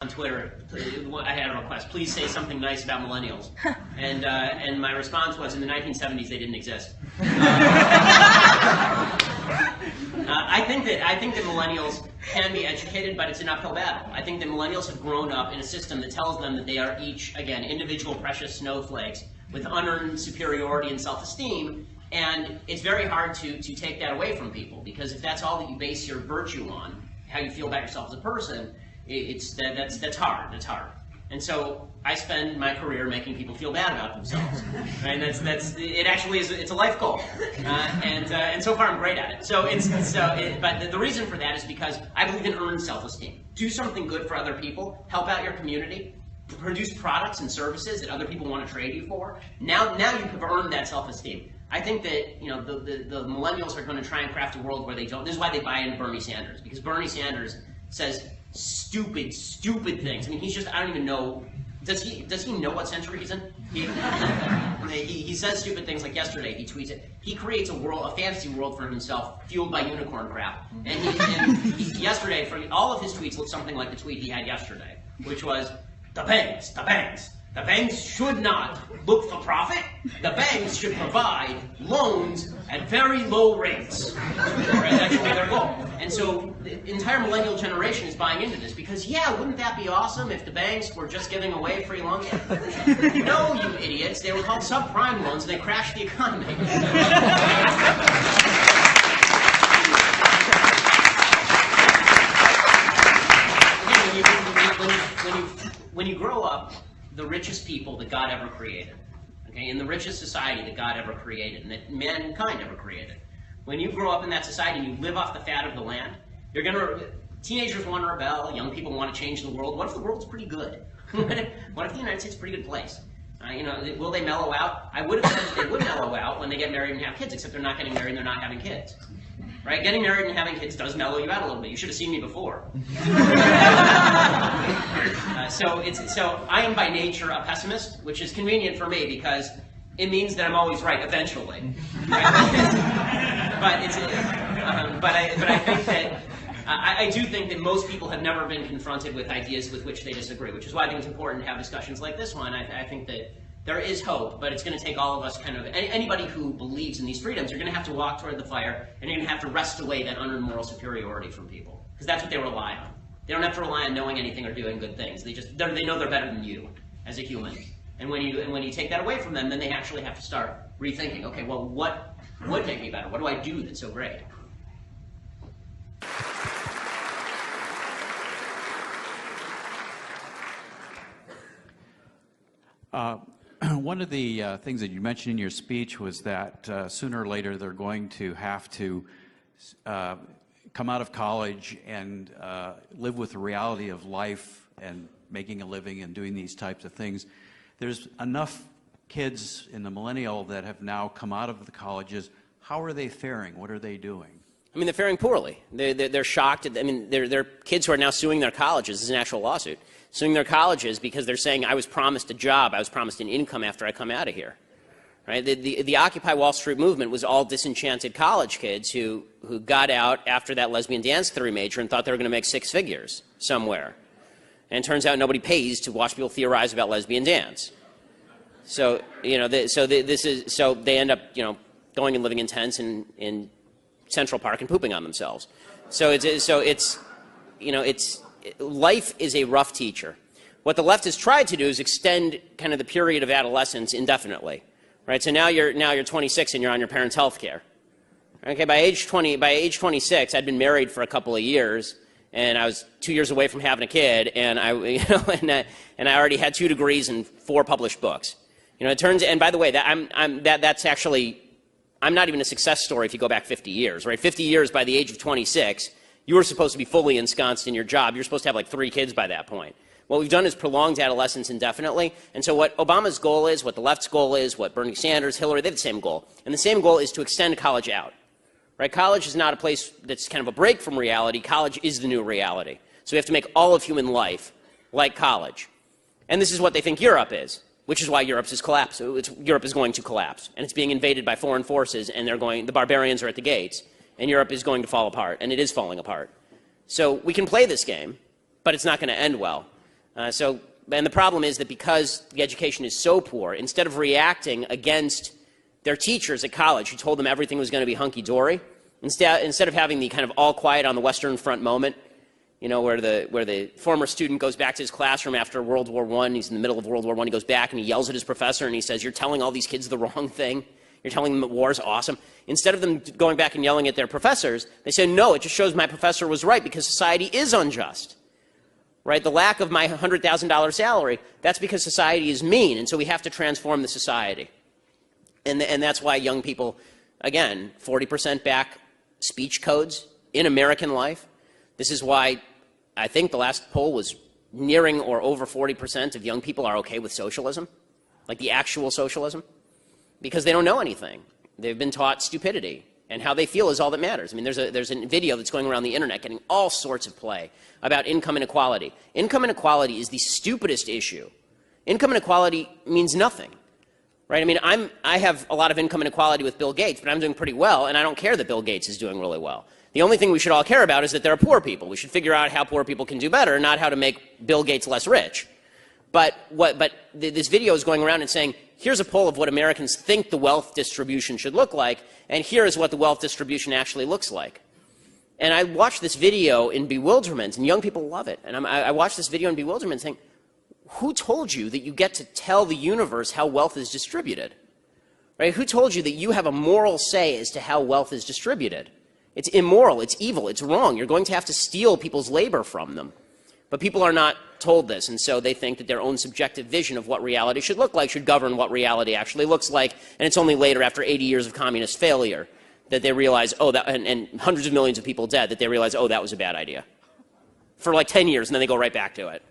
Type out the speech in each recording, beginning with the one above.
on Twitter, I had a request, please say something nice about millennials. And my response was, in the 1970s, they didn't exist. I think that millennials can be educated, but it's an uphill battle. I think that millennials have grown up in a system that tells them that they are each, again, individual precious snowflakes with unearned superiority and self-esteem, and it's very hard to take that away from people, because if that's all that you base your virtue on, how you feel about yourself as a person, that's hard. That's hard. And so I spend my career making people feel bad about themselves, right? It actually is. It's a life goal, and so far I'm great at it. But the reason for that is because I believe in earned self-esteem. Do something good for other people. Help out your community. Produce products and services that other people want to trade you for. Now you have earned that self-esteem. I think that the millennials are going to try and craft a world where they don't. This is why they buy into Bernie Sanders, because Bernie Sanders says stupid things. I mean, he's just, I don't even know, does he know what century he's in? He says stupid things. Like yesterday, he tweets it. He creates a fantasy world for himself fueled by unicorn crap. And yesterday, for all of his tweets looked something like the tweet he had yesterday, which was, the banks should not look for profit. The banks should provide loans at very low rates. Right? That should be their goal. And so the entire millennial generation is buying into this because, yeah, wouldn't that be awesome if the banks were just giving away free loans? No, you idiots. They were called subprime loans and they crashed the economy. When you grow up, the richest people that God ever created, okay, in the richest society that God ever created, and that mankind ever created, when you grow up in that society and you live off the fat of the land, teenagers want to rebel, young people want to change the world. What if the world's pretty good? What if the United States is a pretty good place? Will they mellow out? I would have said that they would mellow out when they get married and have kids, except they're not getting married and they're not having kids. Right? Getting married and having kids does mellow you out a little bit. You should have seen me before. So I am by nature a pessimist, which is convenient for me because it means that I'm always right eventually. Right? But I think that I do think that most people have never been confronted with ideas with which they disagree, which is why I think it's important to have discussions like this one. I think that there is hope, but it's going to take all of us anybody who believes in these freedoms, you're going to have to walk toward the fire, and you're going to have to wrest away that unearned moral superiority from people, because that's what they rely on. They don't have to rely on knowing anything or doing good things. They know they're better than you as a human. And when you take that away from them, then they actually have to start rethinking, okay, well, what would make me better? What do I do that's so great? One of the things that you mentioned in your speech was that sooner or later they're going to have to come out of college and live with the reality of life and making a living and doing these types of things. There's enough kids in the millennial that have now come out of the colleges. How are they faring? What are they doing? I mean, they're faring poorly. They're shocked. I mean, they're kids who are now suing their colleges. This is an actual lawsuit. Suing their colleges because they're saying, I was promised a job, I was promised an income after I come out of here. Right? The Occupy Wall Street movement was all disenchanted college kids who got out after that lesbian dance theory major and thought they were going to make six figures somewhere. And it turns out nobody pays to watch people theorize about lesbian dance. So, they end up, going and living in tents in Central Park and pooping on themselves. Life is a rough teacher. What the left has tried to do is extend kind of the period of adolescence indefinitely, right? So now you're 26 and you're on your parents' health care. Okay, by age 26, I'd been married for a couple of years, and I was 2 years away from having a kid, and I already had 2 degrees and 4 published books. And by the way, that's actually, I'm not even a success story if you go back 50 years, right? 50 years by the age of 26. You were supposed to be fully ensconced in your job. You're supposed to have like 3 kids by that point. What we've done is prolonged adolescence indefinitely. And so what Obama's goal is, what the left's goal is, what Bernie Sanders, Hillary, they have the same goal. And the same goal is to extend college out. Right? College is not a place that's kind of a break from reality. College is the new reality. So we have to make all of human life like college. And this is what they think Europe is, which is why Europe is going to collapse. And it's being invaded by foreign forces, and the barbarians are at the gates. And Europe is going to fall apart, and it is falling apart. So we can play this game, but it's not going to end well. And the problem is that because the education is so poor, instead of reacting against their teachers at college who told them everything was going to be hunky-dory, instead of having the kind of all quiet on the Western Front moment, you know, where the former student goes back to his classroom after World War I, he's in the middle of World War I, he goes back and he yells at his professor and he says, "You're telling all these kids the wrong thing. You're telling them that war is awesome." Instead of them going back and yelling at their professors, they say, "No, it just shows my professor was right because society is unjust." Right? The lack of my $100,000 salary, that's because society is mean, and so we have to transform the society. And that's why young people, again, 40% back speech codes in American life. This is why I think the last poll was nearing or over 40% of young people are okay with socialism, like the actual socialism, because they don't know anything. They've been taught stupidity, and how they feel is all that matters. I mean, there's a video that's going around the internet getting all sorts of play about income inequality. Income inequality is the stupidest issue. Income inequality means nothing, right? I mean, I have a lot of income inequality with Bill Gates, but I'm doing pretty well, and I don't care that Bill Gates is doing really well. The only thing we should all care about is that there are poor people. We should figure out how poor people can do better, not how to make Bill Gates less rich. But this video is going around and saying, here's a poll of what Americans think the wealth distribution should look like, and here is what the wealth distribution actually looks like. And I watched this video in bewilderment, and young people love it. And I watched this video in bewilderment saying, who told you that you get to tell the universe how wealth is distributed? Right? Who told you that you have a moral say as to how wealth is distributed? It's immoral, it's evil, it's wrong. You're going to have to steal people's labor from them. But people are not told this, and so they think that their own subjective vision of what reality should look like should govern what reality actually looks like, and it's only later, after 80 years of communist failure, that they realize, oh, and hundreds of millions of people dead, that they realize, oh, that was a bad idea. For like 10 years, and then they go right back to it.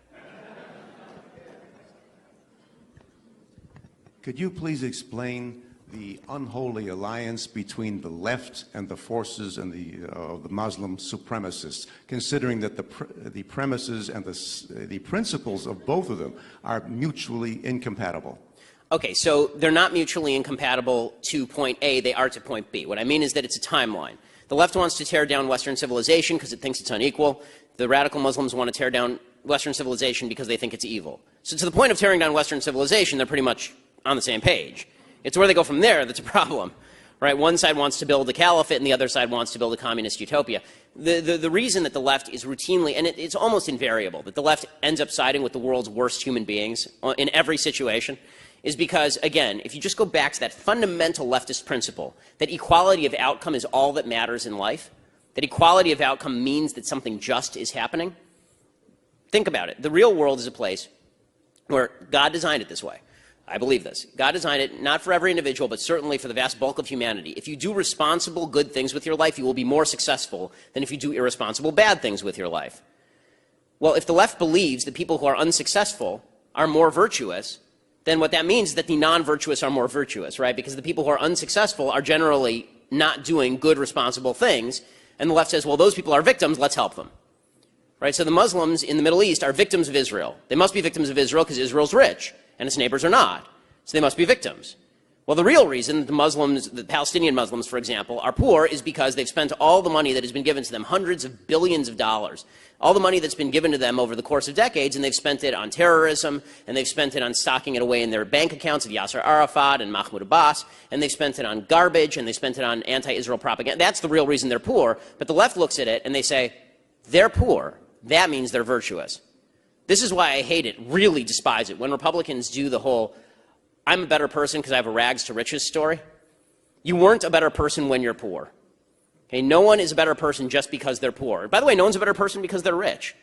Could you please explain the unholy alliance between the left and the forces and the Muslim supremacists, considering that the premises and the principles of both of them are mutually incompatible? Okay, so they're not mutually incompatible to point A, they are to point B. What I mean is that it's a timeline. The left wants to tear down Western civilization because it thinks it's unequal. The radical Muslims want to tear down Western civilization because they think it's evil. So to the point of tearing down Western civilization, they're pretty much on the same page. It's where they go from there that's a problem, right? One side wants to build a caliphate and the other side wants to build a communist utopia. The reason that the left is routinely, and it's almost invariable, that the left ends up siding with the world's worst human beings in every situation is because, again, if you just go back to that fundamental leftist principle that equality of outcome is all that matters in life, that equality of outcome means that something just is happening, think about it. The real world is a place where God designed it this way. I believe this. God designed it not for every individual, but certainly for the vast bulk of humanity. If you do responsible good things with your life, you will be more successful than if you do irresponsible bad things with your life. Well, if the left believes that people who are unsuccessful are more virtuous, then what that means is that the non-virtuous are more virtuous, right? Because the people who are unsuccessful are generally not doing good, responsible things, and the left says, well, those people are victims, let's help them. Right? So the Muslims in the Middle East are victims of Israel. They must be victims of Israel because Israel's rich, and its neighbors are not. So they must be victims. Well, the real reason that the Muslims, the Palestinian Muslims, for example, are poor is because they've spent all the money that has been given to them, hundreds of billions of dollars, all the money that's been given to them over the course of decades, and they've spent it on terrorism, and they've spent it on stocking it away in their bank accounts of Yasser Arafat and Mahmoud Abbas, and they've spent it on garbage, and they spent it on anti-Israel propaganda. That's the real reason they're poor. But the left looks at it and they say, they're poor. That means they're virtuous. This is why I hate it, really despise it, when Republicans do the whole, I'm a better person because I have a rags to riches story. You weren't a better person when you're poor. Okay, no one is a better person just because they're poor. By the way, no one's a better person because they're rich.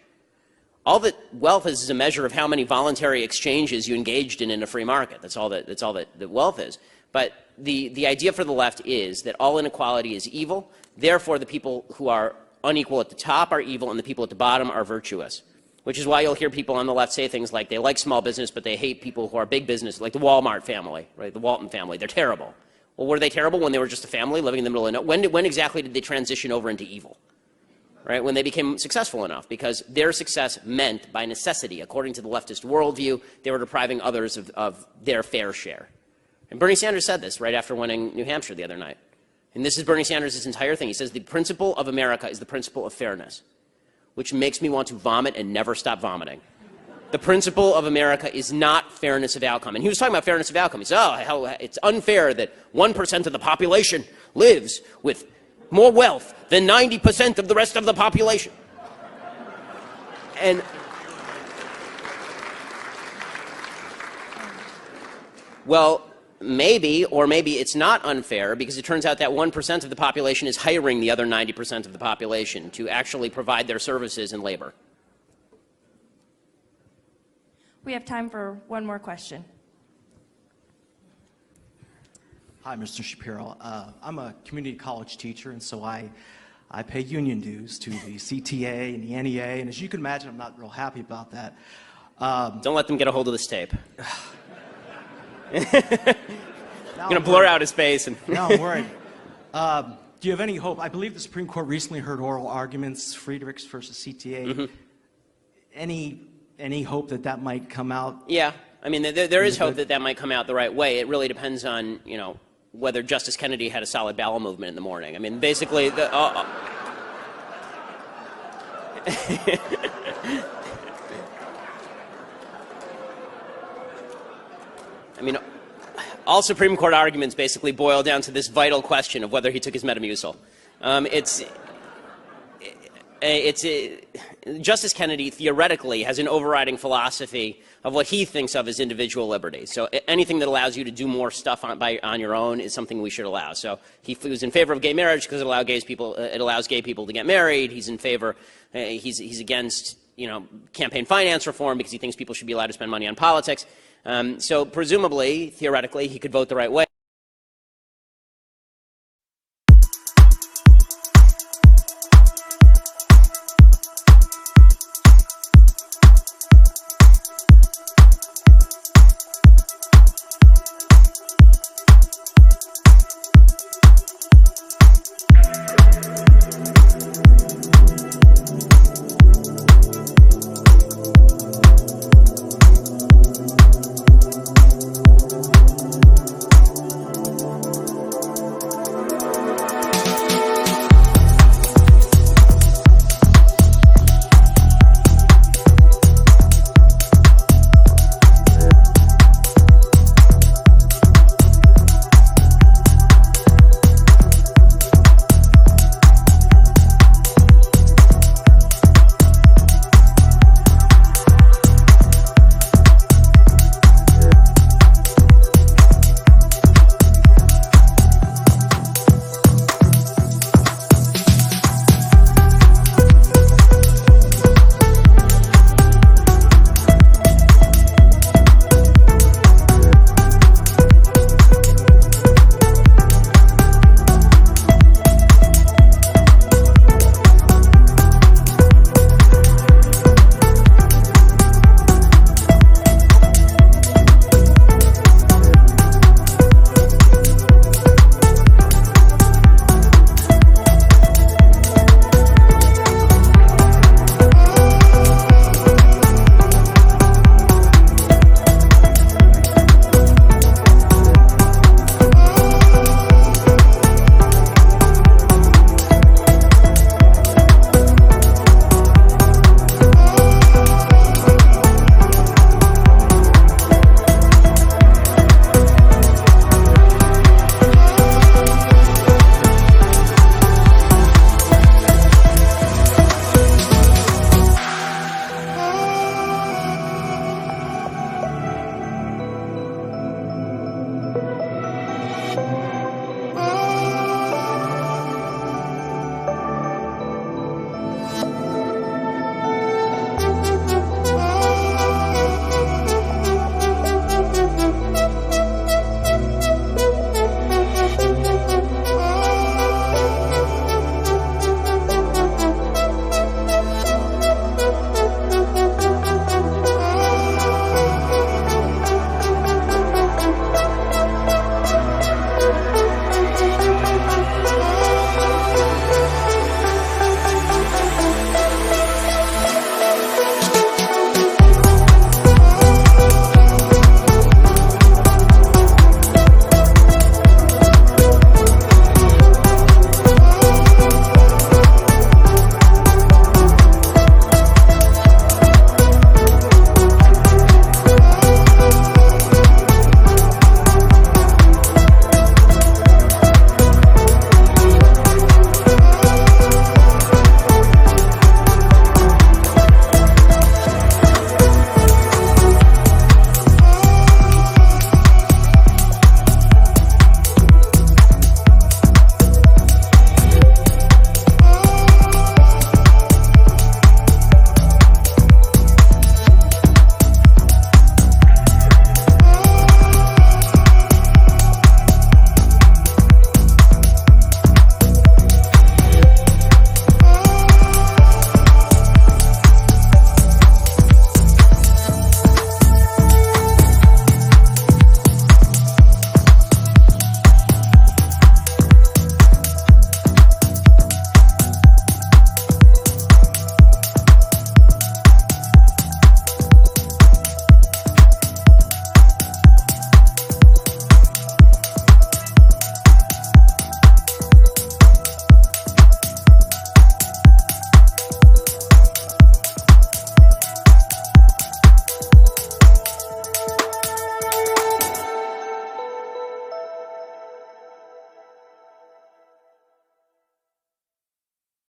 All that wealth is a measure of how many voluntary exchanges you engaged in a free market. That's all that wealth is. But the idea for the left is that all inequality is evil. Therefore, the people who are unequal at the top are evil and the people at the bottom are virtuous. Which is why you'll hear people on the left say things like they like small business, but they hate people who are big business, like the Walmart family, right? The Walton family. They're terrible. Well, were they terrible when they were just a family living in the middle of nowhere? When exactly did they transition over into evil? Right? When they became successful enough, because their success meant, by necessity, according to the leftist worldview, they were depriving others of their fair share. And Bernie Sanders said this right after winning New Hampshire the other night. And this is Bernie Sanders' entire thing. He says the principle of America is the principle of fairness, which makes me want to vomit and never stop vomiting. The principle of America is not fairness of outcome. And he was talking about fairness of outcome. He said, oh, it's unfair that 1% of the population lives with more wealth than 90% of the rest of the population. And well, maybe, or maybe it's not unfair, because it turns out that 1% of the population is hiring the other 90% of the population to actually provide their services and labor. We have time for one more question. Hi, Mr. Shapiro. I'm a community college teacher, and so I pay union dues to the CTA and the NEA, and as you can imagine, I'm not real happy about that. Don't let them get a hold of this tape. I'm going to blur out his face. And no, I'm worried. Do you have any hope? I believe the Supreme Court recently heard oral arguments, Friedrichs versus CTA. Any hope that that might come out? Yeah, I mean, there is hope that that might come out the right way. It really depends on, you know, whether Justice Kennedy had a solid bowel movement in the morning. I mean, basically, I mean, all Supreme Court arguments basically boil down to this vital question of whether he took his Metamucil. Justice Kennedy theoretically has an overriding philosophy of what he thinks of as individual liberty. So anything that allows you to do more stuff on your own is something we should allow. So he was in favor of gay marriage because it allows gay people to get married. He's in favor. He's against, you know, campaign finance reform because he thinks people should be allowed to spend money on politics. So presumably, theoretically, he could vote the right way.